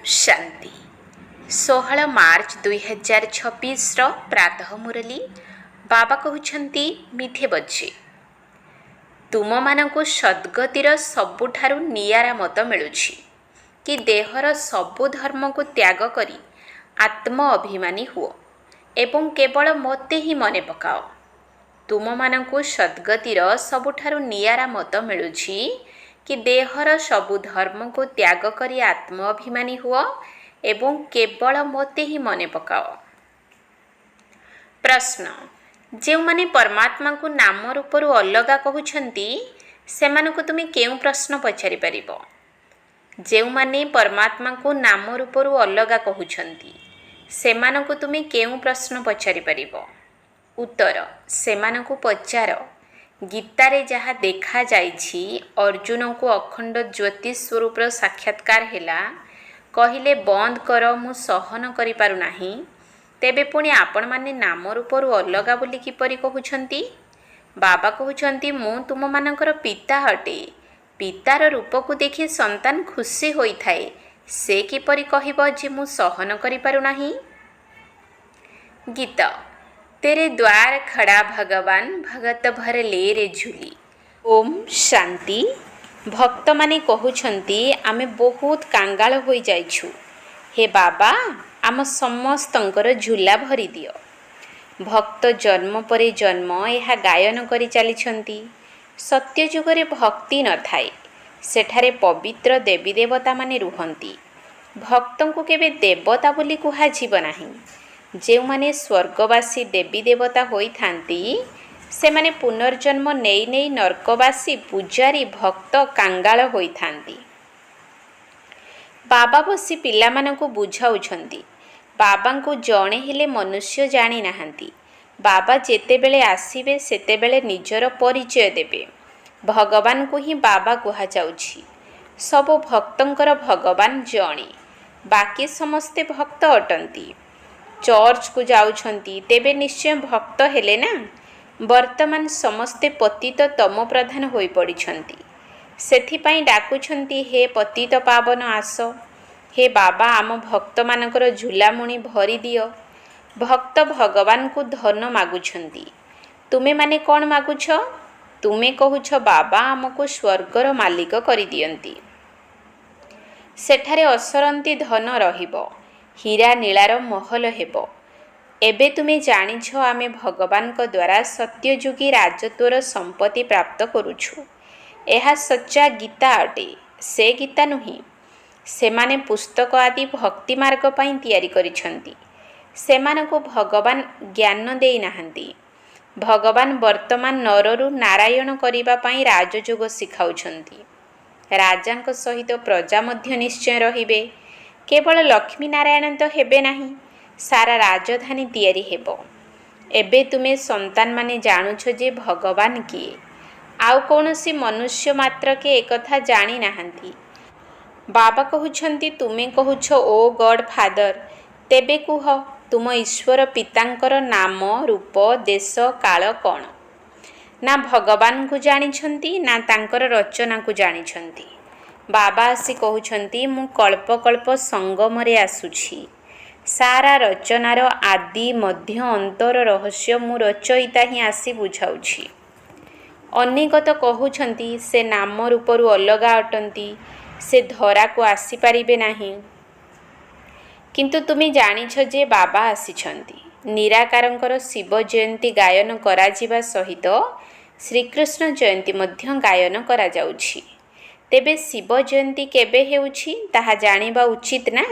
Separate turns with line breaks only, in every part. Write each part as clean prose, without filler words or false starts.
शांति 16 मार्च 2026 प्रातः मुरली बाबा कहउछंती मिठे बच्चे तुम मानकु सद्गतिर सबुठारु नियारा मत मिलुछि कि देहर सबु धर्म को त्याग करी आत्म अभिमानी हुओ एवं केवल मते ही मने पकाओ। तुम मानकु सद्गतिर सबुठारु नियारा मत मिलुछि कि देहर सबु धर्म को त्याग करी आत्म अभिमानी हुओ एवं केवल मते ही मने पकाओ। प्रश्न जो माने परमात्मा को नाम रूपरु अलगा कहउछंती सेमानकु तुमे केउ प्रश्न पचारि परिबो? जो माने परमात्मा को नाम रूपरु अलगा कहउछंती सेमानकु तुमे केउ प्रश्न पचारि परिबो? उत्तर सेमानकु पचार गीतारे जहाँ देखा जाइछि अर्जुन को अखंड ज्योति स्वरूप साक्षात्कार हेला कहिले बंद कर मु सहन करि पारु नाही तेबे पुणी आपण माने नाम रूपरु अलगा बोली किपरि कहउछंती? बाबा कहउछंती मु तुम मानकर पिता हटे। पितार रूप को देखि संतान खुशी होई थाए से किपरि कहिबो जे मु सहन करि पारु नाही? गीत तेरे द्वार खड़ा भगवान भगत भर ले रे झूली। ओम शांति। भक्त माने कहउछंती आमे बहुत कांगाल होई जाइछु, हे बाबा आम समस्तंकर झूला भरी दियो। भक्त जन्म परे जन्म यह गायन करी चलीछंती। सत्य जुगरे भक्ति न थाए सेठारे पवित्र देवी देवता माने रुहंती। भक्तों को केबे देवता बोली कुहा जीव नाही। जे माने स्वर्गवासी देवी देवता होई थांती से माने पुनर्जन्म नेई नेई नरकवासी पूजारी भक्त कांगाल होई थांती। बाबा बसी पिला मानकु बुझाउछंती। बाबा को जणे हेले मनुष्य जानी नाहंती। बाबा जेतेबेले आसीबे सेतेबेले निजर परिचय देबे। भगवान को ही बाबा कुहा जाउछि। सब भक्तंकर भगवान जणे, बाकी समस्ते भक्त अटंती। चर्च को जाउछंती तेबे निश्चय भक्त हेले ना। वर्तमान समस्ते पतित तम प्रधान होई पड़िछंती। सेथिपाई डाकुछंती हे पतित पावन आस, हे बाबा आम भक्त मानकर झूलामुणी भरी दियो। भक्त भगवान को धन मागुछंती। तुमे माने कौन मागुछ? तुमे कहूछ बाबा आमको स्वर्गर मालिक करि दियंती। सेठारे असरंती धन रहिबो, हीरा नीलार महल हेबो। एबे तुमे जानिछ आमे भगवान को द्वारा सत्ययुगी राजत्वर संपत्ति प्राप्त करुछु। एहा सच्चा गीता अटे, से गीता नुही। सेमाने पुस्तक आदि भक्ति मार्ग पई तैयारी करिछंती। सेमानको भगवान ज्ञान देई नाहंती। भगवान वर्तमान नररु नारायण करिबा पई राजयोग सिखाउछंती। राजांक सहित प्रजा मध्य निश्चय रहिबे। केवल लक्ष्मी नारायण तो हेबे नाही, सारा राजधानी तैयारी हेबो। एबे तुमे संतान माने जानुछ जे भगवान किए। आउ कौनसी मनुष्य मात्र के एकथा जानी नाहंती। बाबा कहउछंती तुमे कहूछ ओ गॉड फादर, तेबे कुह तुम ईश्वर पितांकर नाम रूप देश काल कौन? ना भगवान को जानिछंती ना तांकर रचना को जानिछंती। बाबा आसी कहउछंती मु कल्प कल्प संगमरे आसुछि। सारा रचनार आदि मध्य अंतर रहस्य मु रचयिता ही आसी बुझाउछि। अनेक तो कहउछंती से नाम रूपरु अलगा अटंती, से धरा को आसी पारिबे नाही। किंतु तुमे जानिछ जे बाबा आसीछंती। निराकारंकर शिव जयंती गायन करा जिबा सहित श्रीकृष्ण जयंती मध्य गायन करा जाउछि। तेबे शिव जयंती केबे हेउछि ताहा जानिबा उचित ना।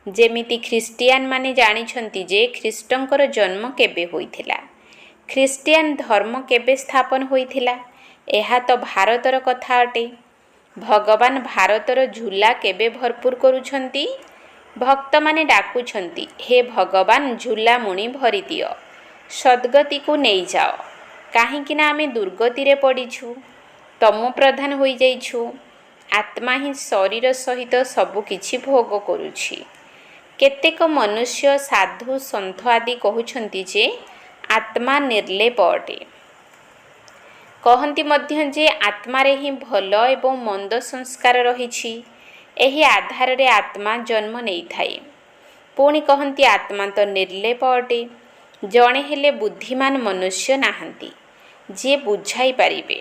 जेमिति ख्रिस्टियान माने जानिछंती जे ख्रिस्टंकर जन्म केबे होइथिला, ख्रिस्टियान धर्म केबे स्थापन होइथिला। एहा तो भारतर कथा अटे। भगवान भारतर झूला केबे भरपूर करुछंती। भक्त माने डाकुछंती हे भगवान झूला मुणी भरी दियो, सद्गति को नहीं जाओ। काहेकि ना आमे दुर्गति रे पड़ीछु, तमो प्रधान होई जाइछु। आत्मा ही शरीर सहित सबु किछि भोग करुछि। केतेक मनुष्य साधु संत आदि कहउछंती जे आत्मा निर्लेप अटे। कहंती मध्य जे आत्मारे ही भल एवं मंद संस्कार रहिछि। ଏହି ଆଧାରରେ ଆତ୍ମା ଜନ୍ମ ନେଇଥାଏ। ପୁଣି କହନ୍ତି ଆତ୍ମା ତ ନିର୍ଲେପ ଅଟେ। ଜଣେ ହେଲେ ବୁଦ୍ଧିମାନ ମନୁଷ୍ୟ ନାହାନ୍ତି ଯିଏ ବୁଝାଇ ପାରିବେ।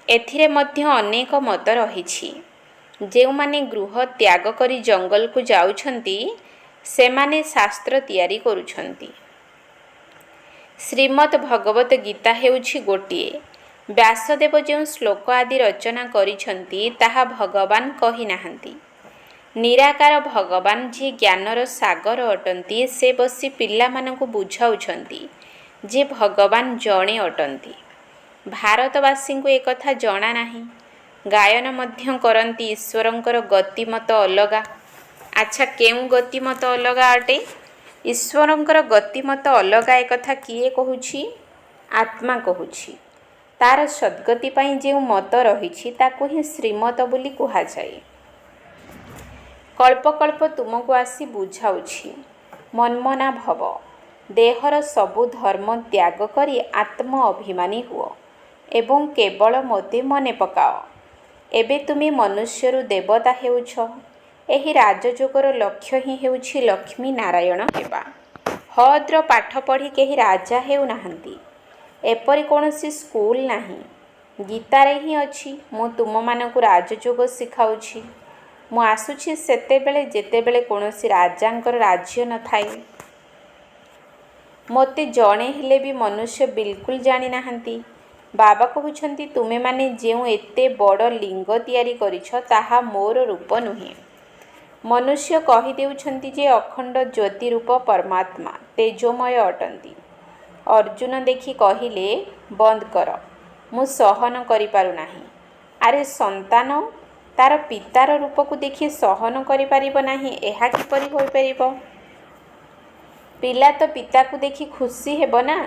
ଏଥିରେ ମଧ୍ୟ ଅନେକ ମତ ରହିଛି। ଯେଉଁମାନେ ଗୃହ ତ୍ୟାଗ କରି ଜଙ୍ଗଲକୁ ଯାଉଛନ୍ତି ସେମାନେ ଶାସ୍ତ୍ର ତିଆରି କରୁଛନ୍ତି। ଶ୍ରୀମଦ୍ ଭଗବତ ଗୀତା ହେଉଛି ଗୋଟିଏ। ବ୍ୟାସଦେବ ଯେଉଁ ଶ୍ଲୋକ ଆଦି ରଚନା କରିଛନ୍ତି ତାହା ଭଗବାନ କହିନାହାନ୍ତି। ନିରାକାର ଭଗବାନ ଯିଏ ଜ୍ଞାନର ସାଗର ଅଟନ୍ତି ସେ ବସି ପିଲାମାନଙ୍କୁ ବୁଝାଉଛନ୍ତି ଯେ ଭଗବାନ ଜଣେ ଅଟନ୍ତି। ଭାରତବାସୀଙ୍କୁ ଏକଥା ଜଣା ନାହିଁ। ଗାୟନ ମଧ୍ୟ କରନ୍ତି ଈଶ୍ୱରଙ୍କର ଗତିମତ ଅଲଗା। ଆଚ୍ଛା, କେଉଁ ଗତିମତ ଅଲଗା ଅଟେ? ଈଶ୍ୱରଙ୍କର ଗତିମତ ଅଲଗା ଏକଥା କିଏ କହୁଛି? ଆତ୍ମା କହୁଛି। ତାର ସଦ୍ଗତି ପାଇଁ ଯେଉଁ ମତ ରହିଛି ତାକୁ ହିଁ ଶ୍ରୀମତ ବୋଲି କୁହାଯାଏ। କଳ୍ପ କଳ୍ପ ତୁମକୁ ଆସି ବୁଝାଉଛି, ମନ୍ମନା ଭବ। ଦେହର ସବୁ ଧର୍ମ ତ୍ୟାଗ କରି ଆତ୍ମ ଅଭିମାନୀ ହୁଅ ଏବଂ କେବଳ ମୋତେ ମନେ ପକାଅ। ଏବେ ତୁମେ ମନୁଷ୍ୟରୁ ଦେବତା ହେଉଛ। ଏହି ରାଜଯୋଗର ଲକ୍ଷ୍ୟ ହିଁ ହେଉଛି ଲକ୍ଷ୍ମୀ ନାରାୟଣ ହେବା। ହଦ୍ର ପାଠ ପଢ଼ି କେହି ରାଜା ହେଉନାହାନ୍ତି। ଏପରି କୌଣସି ସ୍କୁଲ ନାହିଁ। ଗୀତାରେ ହିଁ ଅଛି, ମୁଁ ତୁମମାନଙ୍କୁ ରାଜଯୋଗ ଶିଖାଉଛି। ମୁଁ ଆସୁଛି ସେତେବେଳେ ଯେତେବେଳେ କୌଣସି ରାଜାଙ୍କର ରାଜ୍ୟ ନଥାଏ। ମୋତେ ଜଣେ ହେଲେ ବି ମନୁଷ୍ୟ ବିଲକୁଲ ଜାଣିନାହାନ୍ତି। ବାବା କହୁଛନ୍ତି ତୁମେମାନେ ଯେଉଁ ଏତେ ବଡ଼ ଲିଙ୍ଗ ତିଆରି କରିଛ ତାହା ମୋର ରୂପ ନୁହେଁ। ମନୁଷ୍ୟ କହିଦେଉଛନ୍ତି ଯେ ଅଖଣ୍ଡ ଜ୍ୟୋତି ରୂପ ପରମାତ୍ମା ତେଜୋମୟ ଅଟନ୍ତି। ଅର୍ଜୁନ ଦେଖି କହିଲେ ବନ୍ଦ କର, ମୁଁ ସହନ କରିପାରୁନାହିଁ। ଆରେ ସନ୍ତାନ ତାର ପିତାର ରୂପକୁ ଦେଖି ସହନ କରିପାରିବ ନାହିଁ, ଏହା କିପରି ହୋଇପାରିବ? ପିଲା ତ ପିତାକୁ ଦେଖି ଖୁସି ହେବ ନା।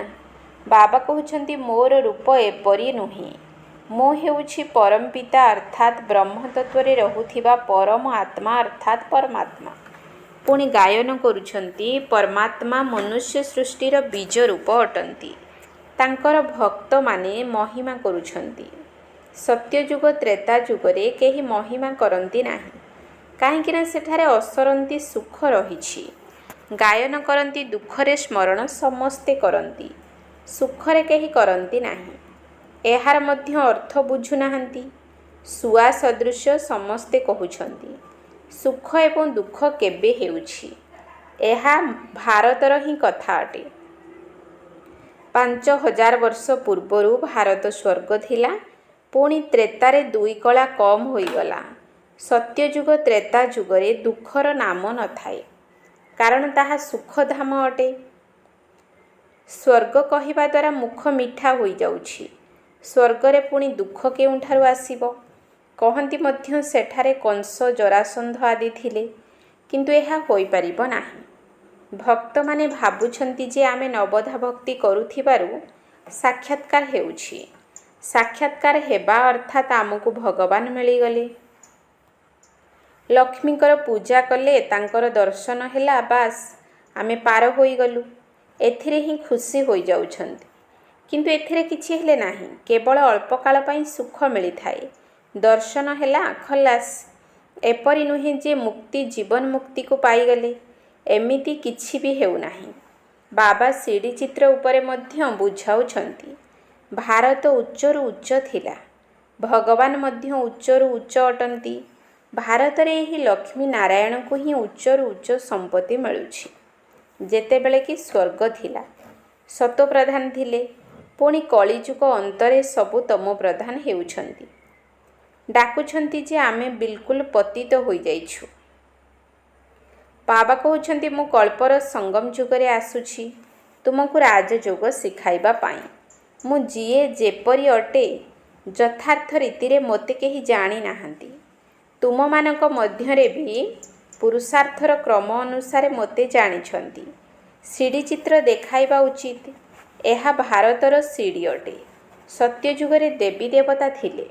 ବାବା କହୁଛନ୍ତି ମୋର ରୂପ ଏପରି ନୁହେଁ। ମୁଁ ହେଉଛି ପରମପିତା ଅର୍ଥାତ୍ ବ୍ରହ୍ମତତ୍ତ୍ୱରେ ରହୁଥିବା ପରମ ଆତ୍ମା ଅର୍ଥାତ୍ ପରମାତ୍ମା। ପୁଣି ଗାୟନ କରୁଛନ୍ତି ପରମାତ୍ମା ମନୁଷ୍ୟ ସୃଷ୍ଟିର ବୀଜ ରୂପ ଅଟନ୍ତି। ତାଙ୍କର ଭକ୍ତମାନେ ମହିମା କରୁଛନ୍ତି। ସତ୍ୟଯୁଗ ତ୍ରେତା ଯୁଗରେ କେହି ମହିମା କରନ୍ତି ନାହିଁ, କାହିଁକିନା ସେଠାରେ ଅସରନ୍ତି ସୁଖ ରହିଛି। ଗାୟନ କରନ୍ତି ଦୁଃଖରେ ସ୍ମରଣ ସମସ୍ତେ କରନ୍ତି, ସୁଖରେ କେହି କରନ୍ତି ନାହିଁ। ଏହାର ମଧ୍ୟ ଅର୍ଥ ବୁଝୁନାହାନ୍ତି। ଶୁଆ ସଦୃଶ ସମସ୍ତେ କହୁଛନ୍ତି ସୁଖ ଏବଂ ଦୁଃଖ କେବେ ହେଉଛି। ଏହା ଭାରତର ହିଁ କଥା ଅଟେ। 5000 ବର୍ଷ ପୂର୍ବରୁ ଭାରତ ସ୍ୱର୍ଗ ଥିଲା। ପୁଣି ତ୍ରେତାରେ 2 କଳା କମ୍ ହୋଇଗଲା। ସତ୍ୟଯୁଗ ତ୍ରେତା ଯୁଗରେ ଦୁଃଖର ନାମ ନଥାଏ, କାରଣ ତାହା ସୁଖଧାମ ଅଟେ। ସ୍ୱର୍ଗ କହିବା ଦ୍ୱାରା ମୁଖ ମିଠା ହୋଇଯାଉଛି। ସ୍ୱର୍ଗରେ ପୁଣି ଦୁଃଖ କେଉଁଠାରୁ ଆସିବ? କହନ୍ତି ମଧ୍ୟ ସେଠାରେ କଂସ ଜରାସନ୍ଧ ଆଦି ଥିଲେ, କିନ୍ତୁ ଏହା ହୋଇପାରିବ ନାହିଁ। ଭକ୍ତମାନେ ଭାବୁଛନ୍ତି ଯେ ଆମେ ନବଧା ଭକ୍ତି କରୁଥିବାରୁ ସାକ୍ଷାତକାର ହେଉଛି। ସାକ୍ଷାତକାର ହେବା ଅର୍ଥାତ୍ ଆମକୁ ଭଗବାନ ମିଳିଗଲେ। ଲକ୍ଷ୍ମୀଙ୍କର ପୂଜା କଲେ, ତାଙ୍କର ଦର୍ଶନ ହେଲା, ବାସ୍ ଆମେ ପାର ହୋଇଗଲୁ। ଏଥିରେ ହିଁ ଖୁସି ହୋଇଯାଉଛନ୍ତି। କିନ୍ତୁ ଏଥିରେ କିଛି ହେଲେ ନାହିଁ। କେବଳ ଅଳ୍ପକାଳ ପାଇଁ ସୁଖ ମିଳିଥାଏ। ଦର୍ଶନ ହେଲା, ଖଲାସ। ଏପରି ନୁହେଁ ଯେ ମୁକ୍ତି ଜୀବନ ମୁକ୍ତିକୁ ପାଇଗଲେ। ଏମିତି କିଛି ବି ହେଉନାହିଁ। ବାବା ସିଡ଼ି ଚିତ୍ର ଉପରେ ମଧ୍ୟ ବୁଝାଉଛନ୍ତି ଭାରତ ଉଚ୍ଚରୁ ଉଚ୍ଚ ଥିଲା। ଭଗବାନ ମଧ୍ୟ ଉଚ୍ଚରୁ ଉଚ୍ଚ ଅଟନ୍ତି। ଭାରତରେ ଏହି ଲକ୍ଷ୍ମୀ ନାରାୟଣଙ୍କୁ ହିଁ ଉଚ୍ଚରୁ ଉଚ୍ଚ ସମ୍ପତ୍ତି ମିଳୁଛି। ଯେତେବେଳେ କି ସ୍ୱର୍ଗ ଥିଲା, ସତୋପ୍ରଧାନ ଥିଲେ। ପୁଣି କଳିଯୁଗ ଅନ୍ତରେ ସବୁ ତମୋପ୍ରଧାନ ହେଉଛନ୍ତି। ଡାକୁଛନ୍ତି ଯେ ଆମେ ବିଲକୁଲ ପତିତ ହୋଇଯାଇଛୁ। ବାବା କହୁଛନ୍ତି ମୁଁ କଳ୍ପର ସଙ୍ଗମ ଯୁଗରେ ଆସୁଛି ତୁମକୁ ରାଜଯୋଗ ଶିଖାଇବା ପାଇଁ। ମୁଁ ଯିଏ ଯେପରି ଅଟେ ଯଥାର୍ଥ ରୀତିରେ ମୋତେ କେହି ଜାଣିନାହାନ୍ତି। ତୁମମାନଙ୍କ ମଧ୍ୟରେ ବି ପୁରୁଷାର୍ଥର କ୍ରମ ଅନୁସାରେ ମୋତେ ଜାଣିଛନ୍ତି। ସିଡ଼ି ଚିତ୍ର ଦେଖାଇବା ଉଚିତ। ଏହା ଭାରତର ସିଡ଼ି ଅଟେ। ସତ୍ୟଯୁଗରେ ଦେବୀ ଦେବତା ଥିଲେ।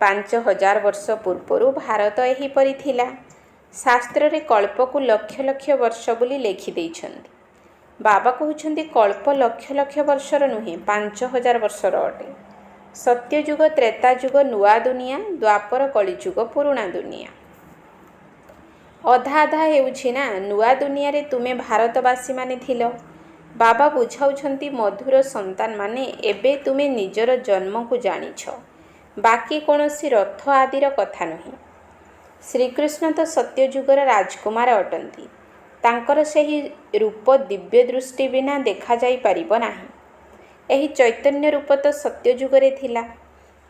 5000 ବର୍ଷ ପୂର୍ବରୁ ଭାରତ ଏହିପରି ଥିଲା। ଶାସ୍ତ୍ରରେ କଳ୍ପକୁ ଲକ୍ଷ ଲକ୍ଷ ବର୍ଷ ବୋଲି ଲେଖିଦେଇଛନ୍ତି। ବାବା କହୁଛନ୍ତି କଳ୍ପ ଲକ୍ଷ ଲକ୍ଷ ବର୍ଷର ନୁହେଁ, 5000 ବର୍ଷର ଅଟେ। ସତ୍ୟଯୁଗ ତ୍ରେତା ଯୁଗ ନୂଆ ଦୁନିଆ, ଦ୍ୱାପର କଳିଯୁଗ ପୁରୁଣା ଦୁନିଆ। ଅଧା ଅଧା ହେଉଛି ନା। ନୂଆ ଦୁନିଆରେ ତୁମେ ଭାରତବାସୀମାନେ ଥିଲ। ବାବା ବୁଝାଉଛନ୍ତି ମଧୁର ସନ୍ତାନମାନେ, ଏବେ ତୁମେ ନିଜର ଜନ୍ମକୁ ଜାଣିଛ, ବାକି କୌଣସି ରଥ ଆଦିର କଥା ନୁହେଁ। ଶ୍ରୀକୃଷ୍ଣ ତ ସତ୍ୟଯୁଗର ରାଜକୁମାର ଅଟନ୍ତି। ତାଙ୍କର ସେହି ରୂପ ଦିବ୍ୟ ଦୃଷ୍ଟି ବିନା ଦେଖାଯାଇପାରିବ ନାହିଁ। ଏହି ଚୈତନ୍ୟ ରୂପ ତ ସତ୍ୟଯୁଗରେ ଥିଲା,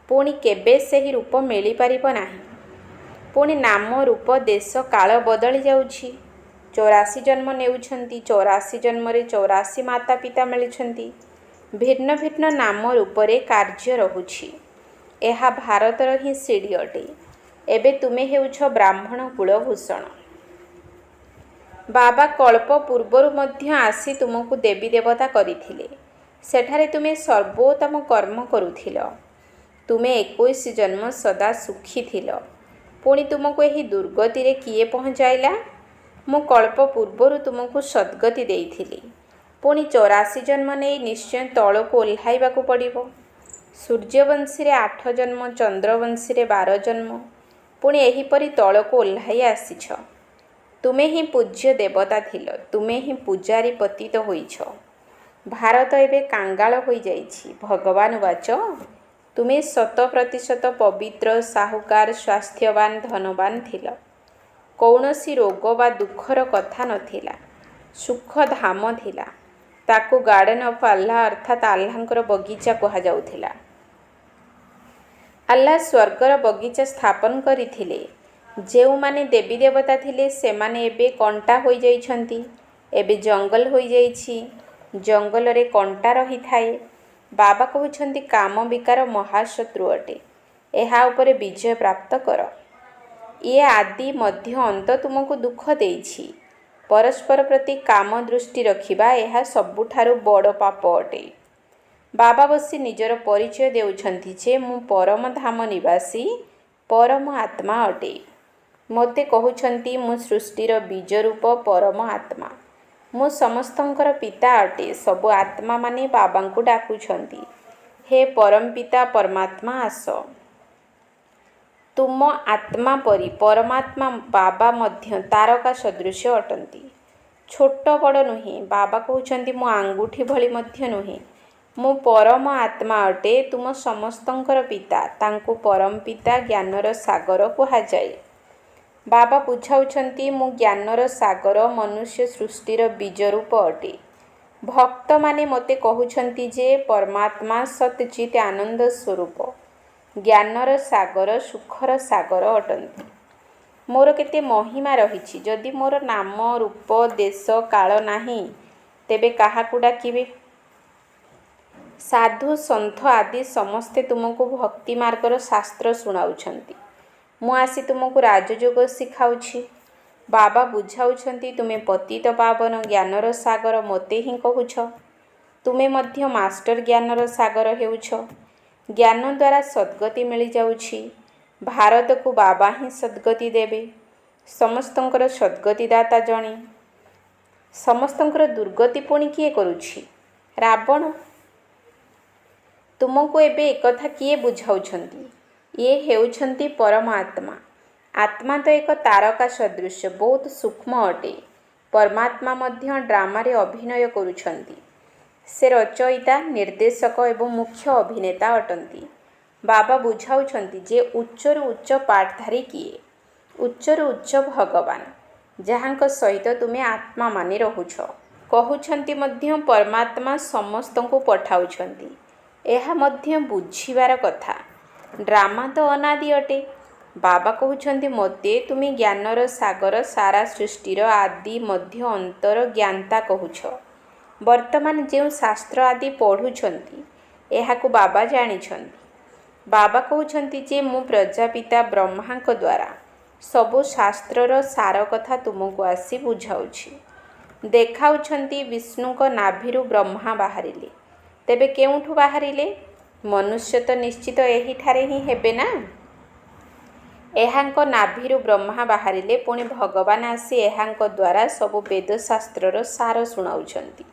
ପୁଣି କେବେ ସେହି ରୂପ ମିଳିପାରିବ ନାହିଁ। ପୁଣି ନାମ ରୂପ ଦେଶ କାଳ ବଦଳି ଯାଉଛି। 84 ଜନ୍ମ ନେଉଛନ୍ତି, 84 ଜନ୍ମରେ 84 ମାତା ପିତା ମିଳିଛନ୍ତି। ଭିନ୍ନ ଭିନ୍ନ ନାମ ରୂପରେ କାର୍ଯ୍ୟ ରହୁଛି। ଏହା ଭାରତର ହିଁ ସିଡ଼ି ଅଟେ। ଏବେ ତୁମେ ହେଉଛ ବ୍ରାହ୍ମଣ କୁଳଭୂଷଣ। ବାବା କଳ୍ପ ପୂର୍ବରୁ ମଧ୍ୟ ଆସି ତୁମକୁ ଦେବୀ ଦେବତା କରିଥିଲେ। ସେଠାରେ ତୁମେ ସର୍ବୋତ୍ତମ କର୍ମ କରୁଥିଲ। ତୁମେ 21 ଜନ୍ମ ସଦା ସୁଖୀ ଥିଲ। ପୁଣି ତୁମକୁ ଏହି ଦୁର୍ଗତିରେ କିଏ ପହଞ୍ଚାଇଲା? ମୁଁ କଳ୍ପ ପୂର୍ବରୁ ତୁମକୁ ସଦ୍ଗତି ଦେଇଥିଲି। ପୁଣି 84 ଜନ୍ମ ନେଇ ନିଶ୍ଚୟ ତଳକୁ ଓହ୍ଲାଇବାକୁ ପଡ଼ିବ। ସୂର୍ଯ୍ୟବଂଶୀରେ 8 ଜନ୍ମ, ଚନ୍ଦ୍ରବଂଶୀରେ 12 ଜନ୍ମ, ପୁଣି ଏହିପରି ତଳକୁ ଓହ୍ଲାଇ ଆସିଛ। ତୁମେ ହିଁ ପୂଜ୍ୟ ଦେବତା ଥିଲ। ତୁମେ ହିଁ ପୂଜାରୀ ପତିତ ହୋଇଛ। ଭାରତ ଏବେ କାଙ୍ଗାଳ ହୋଇଯାଇଛି। ଭଗବାନ ବାଚ, ତୁମେ 100% ପବିତ୍ର, ସାହୁକାର, ସ୍ୱାସ୍ଥ୍ୟବାନ, ଧନବାନ ଥିଲ। କୌଣସି ରୋଗ ବା ଦୁଃଖର କଥା ନଥିଲା। ସୁଖ ଧାମ ଥିଲା। ତାକୁ ଗାର୍ଡେନ ଅଫ୍ ଆଲ୍ଲାହ ଅର୍ଥାତ୍ ଆଲ୍ଲାହଙ୍କର ବଗିଚା କୁହାଯାଉଥିଲା। ଆଲ୍ଲାହ ସ୍ୱର୍ଗର ବଗିଚା ସ୍ଥାପନ କରିଥିଲେ। ଯେଉଁମାନେ ଦେବୀ ଦେବତା ଥିଲେ ସେମାନେ ଏବେ କଣ୍ଟା ହୋଇଯାଇଛନ୍ତି। ଏବେ ଜଙ୍ଗଲ ହୋଇଯାଇଛି। ଜଙ୍ଗଲରେ କଣ୍ଟା ରହିଥାଏ। ବାବା କହୁଛନ୍ତି କାମ ବିକାର ମହାଶତ୍ରୁ ଅଟେ। ଏହା ଉପରେ ବିଜୟ ପ୍ରାପ୍ତ କର। ଇଏ ଆଦି ମଧ୍ୟ ଅନ୍ତ ତୁମକୁ ଦୁଃଖ ଦେଇଛି। ପରସ୍ପର ପ୍ରତି କାମ ଦୃଷ୍ଟି ରଖିବା ଏହା ସବୁଠାରୁ ବଡ଼ ପାପ ଅଟେ। ବାବା ବସି ନିଜର ପରିଚୟ ଦେଉଛନ୍ତି ଯେ ମୁଁ ପରମ ଧାମ ନିବାସୀ, ପରମ ଆତ୍ମା ଅଟେ। ମୋତେ କହୁଛନ୍ତି ମୁଁ ସୃଷ୍ଟିର ବୀଜ ରୂପ ପରମ ଆତ୍ମା। ମୁଁ ସମସ୍ତଙ୍କର ପିତା ଅଟେ। ସବୁ ଆତ୍ମାମାନେ ବାବାଙ୍କୁ ଡାକୁଛନ୍ତି, ହେ ପରମ ପିତା ପରମାତ୍ମା ଆସ। ତୁମ ଆତ୍ମା ପରି ପରମାତ୍ମା ବାବା ମଧ୍ୟ ତାରକା ସଦୃଶ ଅଟନ୍ତି। ଛୋଟ ବଡ଼ ନୁହେଁ। ବାବା କହୁଛନ୍ତି ମୁଁ ଆଙ୍ଗୁଠି ଭଳି ମଧ୍ୟ ନୁହେଁ। ମୁଁ ପରମ ଆତ୍ମା ଅଟେ। ତୁମ ସମସ୍ତଙ୍କର ପିତା। ତାଙ୍କୁ ପରମ ପିତା, ଜ୍ଞାନର ସାଗର କୁହାଯାଏ। ବାବା ବୁଝାଉଛନ୍ତି ମୁଁ ଜ୍ଞାନର ସାଗର, ମନୁଷ୍ୟ ସୃଷ୍ଟିର ବୀଜ ରୂପ ଅଟେ। ଭକ୍ତମାନେ ମୋତେ କହୁଛନ୍ତି ଯେ ପରମାତ୍ମା ସତ୍‌ଚିତ୍ ଆନନ୍ଦ ସ୍ୱରୂପ, ଜ୍ଞାନର ସାଗର, ସୁଖର ସାଗର ଅଟନ୍ତି। ମୋର କେତେ ମହିମା ରହିଛି। ଯଦି ମୋର ନାମ, ରୂପ, ଦେଶ, କାଳ ନାହିଁ, ତେବେ କାହାକୁ ଡାକିବେ? ସାଧୁ, ସନ୍ଥ ଆଦି ସମସ୍ତେ ତୁମକୁ ଭକ୍ତି ମାର୍ଗର ଶାସ୍ତ୍ର ଶୁଣାଉଛନ୍ତି। ମୁଁ ଆସି ତୁମକୁ ରାଜଯୋଗ ଶିଖାଉଛି। ବାବା ବୁଝାଉଛନ୍ତି ତୁମେ ପତିତ ପାବନ, ଜ୍ଞାନର ସାଗର ମୋତେ ହିଁ କହୁଛ। ତୁମେ ମଧ୍ୟ ମାଷ୍ଟର ଜ୍ଞାନର ସାଗର ହେଉଛ। ଜ୍ଞାନ ଦ୍ୱାରା ସଦ୍ଗତି ମିଳିଯାଉଛି। ଭାରତକୁ ବାବା ହିଁ ସଦ୍ଗତି ଦେବେ। ସମସ୍ତଙ୍କର ସଦ୍ଗତିଦାତା ଜଣେ। ସମସ୍ତଙ୍କର ଦୁର୍ଗତି ପୁଣି କିଏ କରୁଛି? ରାବଣ। ତୁମକୁ ଏବେ ଏକଥା କିଏ ବୁଝାଉଛନ୍ତି? ଇଏ ହେଉଛନ୍ତି ପରମ ଆତ୍ମା। ଆତ୍ମା ତ ଏକ ତାରକା ସଦୃଶ, ବହୁତ ସୂକ୍ଷ୍ମ ଅଟେ। ପରମାତ୍ମା ମଧ୍ୟ ଡ୍ରାମାରେ ଅଭିନୟ କରୁଛନ୍ତି। ସେ ରଚୟିତା, ନିର୍ଦ୍ଦେଶକ ଏବଂ ମୁଖ୍ୟ ଅଭିନେତା ଅଟନ୍ତି। ବାବା ବୁଝାଉଛନ୍ତି ଯେ ଉଚ୍ଚରୁ ଉଚ୍ଚ ପାଠଧାରୀ କିଏ? ଉଚ୍ଚରୁ ଉଚ୍ଚ ଭଗବାନ, ଯାହାଙ୍କ ସହିତ ତୁମେ ଆତ୍ମା ମାନି ରହୁଛ। କହୁଛନ୍ତି ମଧ୍ୟ ପରମାତ୍ମା ସମସ୍ତଙ୍କୁ ପଠାଉଛନ୍ତି। ଏହା ମଧ୍ୟ ବୁଝିବାର କଥା। ଡ୍ରାମା ତ ଅନାଦି ଅଟେ। ବାବା କହୁଛନ୍ତି ମୋତେ ତୁମେ ଜ୍ଞାନର ସାଗର, ସାରା ସୃଷ୍ଟିର ଆଦି ମଧ୍ୟ ଅନ୍ତର ଜ୍ଞାତା କହୁଛ। ବର୍ତ୍ତମାନ ଯେଉଁ ଶାସ୍ତ୍ର ଆଦି ପଢ଼ୁଛନ୍ତି, ଏହାକୁ ବାବା ଜାଣିଛନ୍ତି। ବାବା କହୁଛନ୍ତି ଯେ ମୁଁ ପ୍ରଜାପିତା ବ୍ରହ୍ମାଙ୍କ ଦ୍ୱାରା ସବୁ ଶାସ୍ତ୍ରର ସାର କଥା ତୁମକୁ ଆସି ବୁଝାଉଛି। ଦେଖାଉଛନ୍ତି ବିଷ୍ଣୁଙ୍କ ନାଭିରୁ ବ୍ରହ୍ମା ବାହାରିଲେ। ତେବେ କେଉଁଠୁ ବାହାରିଲେ? ମନୁଷ୍ୟ ତ ନିଶ୍ଚିତ ଏହିଠାରେ ହିଁ ହେବେ ନା। ଏହାଙ୍କ ନାଭିରୁ ବ୍ରହ୍ମା ବାହାରିଲେ। ପୁଣି ଭଗବାନ ଆସି ଏହାଙ୍କ ଦ୍ୱାରା ସବୁ ବେଦଶାସ୍ତ୍ରର ସାର ଶୁଣାଉଛନ୍ତି।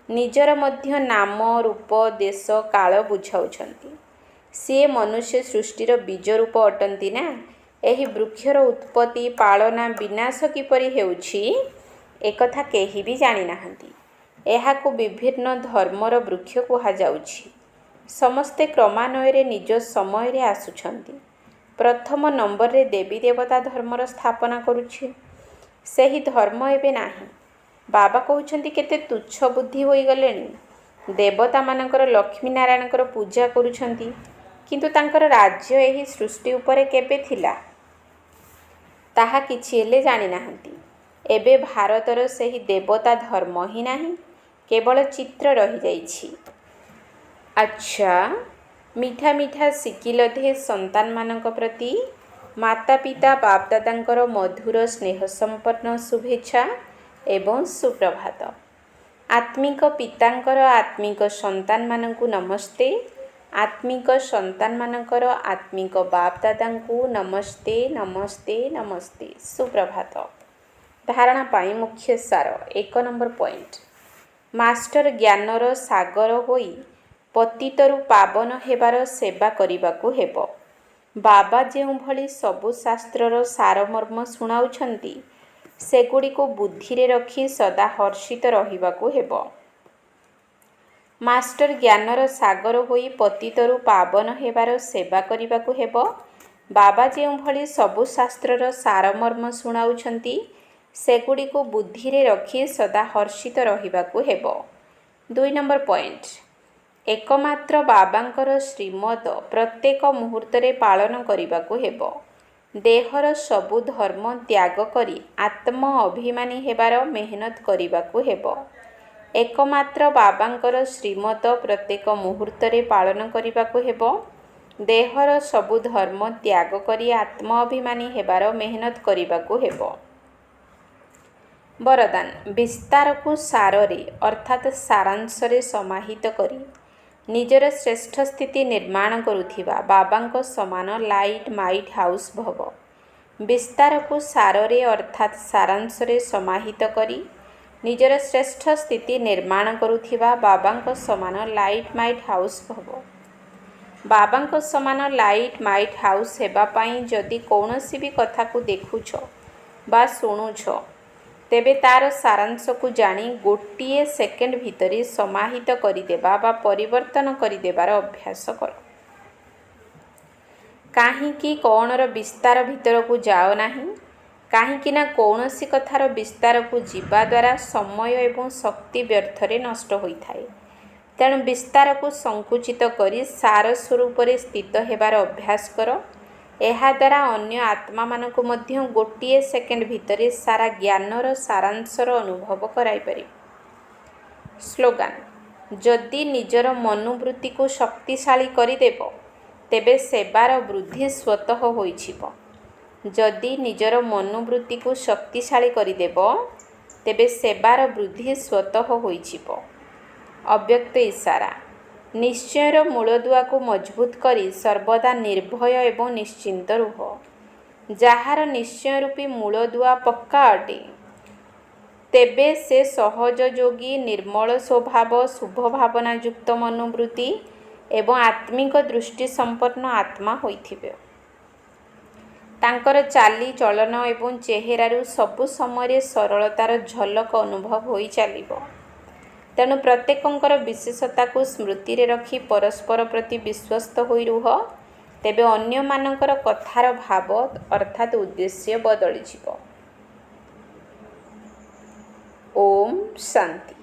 ନିଜର ମଧ୍ୟ ନାମ, ରୂପ, ଦେଶ, କାଳ ବୁଝାଉଛନ୍ତି। ସିଏ ମନୁଷ୍ୟ ସୃଷ୍ଟିର ବୀଜ ରୂପ ଅଟନ୍ତି ନା। ଏହି ବୃକ୍ଷର ଉତ୍ପତ୍ତି, ପାଳନା, ବିନାଶ କିପରି ହେଉଛି ଏକଥା କେହି ବି ଜାଣିନାହାନ୍ତି। ଏହାକୁ ବିଭିନ୍ନ ଧର୍ମର ବୃକ୍ଷ କୁହାଯାଉଛି। ସମସ୍ତେ କ୍ରମାନ୍ୱୟରେ ନିଜ ସମୟରେ ଆସୁଛନ୍ତି। ପ୍ରଥମ ନମ୍ବରରେ ଦେବୀ ଦେବତା ଧର୍ମର ସ୍ଥାପନା କରୁଛି। ସେହି ଧର୍ମ ଏବେ ନାହିଁ। ବାବା କହୁଛନ୍ତି କେତେ ତୁଚ୍ଛ ବୁଦ୍ଧି ହୋଇଗଲେଣି। ଦେବତାମାନଙ୍କର, ଲକ୍ଷ୍ମୀ ନାରାୟଣଙ୍କର ପୂଜା କରୁଛନ୍ତି, କିନ୍ତୁ ତାଙ୍କର ରାଜ୍ୟ ଏହି ସୃଷ୍ଟି ଉପରେ କେବେ ଥିଲା ତାହା କିଛି ହେଲେ ଜାଣିନାହାନ୍ତି। ଏବେ ଭାରତର ସେହି ଦେବତା ଧର୍ମ ହିଁ ନାହିଁ, କେବଳ ଚିତ୍ର ରହିଯାଇଛି। ଆଚ୍ଛା, ମିଠା ମିଠା ଶିକିଲଧେ ସନ୍ତାନମାନଙ୍କ ପ୍ରତି ମାତା ପିତା ବାପଦାଦାଙ୍କର ମଧୁର ସ୍ନେହ ସମ୍ପନ୍ନ ଶୁଭେଚ୍ଛା ଏବଂ ସୁପ୍ରଭାତ। ଆତ୍ମିକ ପିତାଙ୍କର ଆତ୍ମିକ ସନ୍ତାନମାନଙ୍କୁ ନମସ୍ତେ। ଆତ୍ମିକ ସନ୍ତାନମାନଙ୍କର ଆତ୍ମିକ ବାପଦାଦାଙ୍କୁ ନମସ୍ତେ ନମସ୍ତେ ନମସ୍ତେ। ସୁପ୍ରଭାତ। ଧାରଣା ପାଇଁ ମୁଖ୍ୟ ସାର। 1 ନମ୍ବର ପଏଣ୍ଟ। ମାଷ୍ଟର ଜ୍ଞାନର ସାଗର ହୋଇ ପତିତରୁ ପାବନ ହେବାର ସେବା କରିବାକୁ ହେବ। ବାବା ଯେଉଁଭଳି ସବୁ ଶାସ୍ତ୍ରର ସାରମର୍ମ ଶୁଣାଉଛନ୍ତି, ସେଗୁଡ଼ିକୁ ବୁଦ୍ଧିରେ ରଖି ସଦା ହର୍ଷିତ ରହିବାକୁ ହେବ। ମାଷ୍ଟର ଜ୍ଞାନର ସାଗର ହୋଇ ପତିତରୁ ପାବନ ହେବାର ସେବା କରିବାକୁ ହେବ। ବାବା ଯେଉଁଭଳି ସବୁ ଶାସ୍ତ୍ରର ସାରମର୍ମ ଶୁଣାଉଛନ୍ତି, ସେଗୁଡ଼ିକୁ ବୁଦ୍ଧିରେ ରଖି ସଦା ହର୍ଷିତ ରହିବାକୁ ହେବ। 2 ନମ୍ବର ପଏଣ୍ଟ। ଏକମାତ୍ର ବାବାଙ୍କର ଶ୍ରୀମତ ପ୍ରତ୍ୟେକ ମୁହୂର୍ତ୍ତରେ ପାଳନ କରିବାକୁ ହେବ। ଦେହର ସବୁ ଧର୍ମ ତ୍ୟାଗ କରି ଆତ୍ମ ଅଭିମାନୀ ହେବାର ମେହନତ କରିବାକୁ ହେବ। ଏକମାତ୍ର ବାବାଙ୍କର ଶ୍ରୀମତ ପ୍ରତ୍ୟେକ ମୁହୂର୍ତ୍ତରେ ପାଳନ କରିବାକୁ ହେବ। ଦେହର ସବୁ ଧର୍ମ ତ୍ୟାଗ କରି ଆତ୍ମ ଅଭିମାନୀ ହେବାର ମେହନତ କରିବାକୁ ହେବ। ବରଦାନ। ବିସ୍ତାରକୁ ସାରରେ ଅର୍ଥାତ୍ ସାରାଂଶରେ ସମାହିତ କରି ନିଜର ଶ୍ରେଷ୍ଠ ସ୍ଥିତି ନିର୍ମାଣ କରୁଥିବା ବାବାଙ୍କ ସମାନ ଲାଇଟ୍ ମାଇଟ୍ ହାଉସ୍ ଭବ। ବିସ୍ତାରକୁ ସାରରେ ଅର୍ଥାତ୍ ସାରାଂଶରେ ସମାହିତ କରି ନିଜର ଶ୍ରେଷ୍ଠ ସ୍ଥିତି ନିର୍ମାଣ କରୁଥିବା ବାବାଙ୍କ ସମାନ ଲାଇଟ୍ ମାଇଟ୍ ହାଉସ୍ ଭବ। ବାବାଙ୍କ ସମାନ ଲାଇଟ୍ ମାଇଟ୍ ହାଉସ୍ ହେବା ପାଇଁ ଯଦି କୌଣସି ବି କଥାକୁ ଦେଖୁଛ ବା ଶୁଣୁଛ, ତେବେ ତାର ସାରାଂଶକୁ ଜାଣି ଗୋଟିଏ ସେକେଣ୍ଡ ଭିତରେ ସମାହିତ କରିଦେବା ବା ପରିବର୍ତ୍ତନ କରିଦେବାର ଅଭ୍ୟାସ କର। କାହିଁକି କ'ଣର ବିସ୍ତାର ଭିତରକୁ ଯାଅ ନାହିଁ? କାହିଁକି ନା କୌଣସି କଥାର ବିସ୍ତାରକୁ ଯିବା ଦ୍ୱାରା ସମୟ ଏବଂ ଶକ୍ତି ବ୍ୟର୍ଥରେ ନଷ୍ଟ ହୋଇଥାଏ। ତେଣୁ ବିସ୍ତାରକୁ ସଙ୍କୁଚିତ କରି ସାର ସ୍ୱରୂପରେ ସ୍ଥିତ ହେବାର ଅଭ୍ୟାସ କର। ଏହାଦ୍ୱାରା ଅନ୍ୟ ଆତ୍ମାମାନଙ୍କୁ ମଧ୍ୟ ଗୋଟିଏ ସେକେଣ୍ଡ ଭିତରେ ସାରା ଜ୍ଞାନର ସାରାଂଶର ଅନୁଭବ କରାଇପାରିବ। ସ୍ଲୋଗାନ। ଯଦି ନିଜର ମନୋବୃତ୍ତିକୁ ଶକ୍ତିଶାଳୀ କରିଦେବ, ତେବେ ସେବାର ବୃଦ୍ଧି ସ୍ୱତଃ ହୋଇଯିବ। ଯଦି ନିଜର ମନୋବୃତ୍ତିକୁ ଶକ୍ତିଶାଳୀ କରିଦେବ, ତେବେ ସେବାର ବୃଦ୍ଧି ସ୍ୱତଃ ହୋଇଯିବ। ଅବ୍ୟକ୍ତ ଇସାରା। ନିଶ୍ଚୟର ମୂଳଦୁଆକୁ ମଜବୁତ କରି ସର୍ବଦା ନିର୍ଭୟ ଏବଂ ନିଶ୍ଚିନ୍ତ ରୁହ। ଯାହାର ନିଶ୍ଚୟ ରୂପୀ ମୂଳଦୁଆ ପକ୍କା ଅଟେ, ତେବେ ସେ ସହଜ ଯୋଗୀ, ନିର୍ମଳ ସ୍ୱଭାବ, ଶୁଭ ଭାବନାଯୁକ୍ତ ମନୋବୃତ୍ତି ଏବଂ ଆତ୍ମିକ ଦୃଷ୍ଟି ସମ୍ପନ୍ନ ଆତ୍ମା ହୋଇଥିବେ। ତାଙ୍କର ଚାଲିଚଳନ ଏବଂ ଚେହେରାରୁ ସବୁ ସମୟରେ ସରଳତାର ଝଲକ ଅନୁଭବ ହୋଇ ଚାଲିବ। ତେଣୁ ପ୍ରତ୍ୟେକଙ୍କର ବିଶେଷତାକୁ ସ୍ମୃତିରେ ରଖି ପରସ୍ପର ପ୍ରତି ବିଶ୍ୱସ୍ତ ହୋଇ ରୁହ। ତେବେ ଅନ୍ୟମାନଙ୍କର କଥାର ଭାବ ଅର୍ଥାତ୍ ଉଦ୍ଦେଶ୍ୟ ବଦଳିଯିବ। ଓମ୍ ଶାନ୍ତି।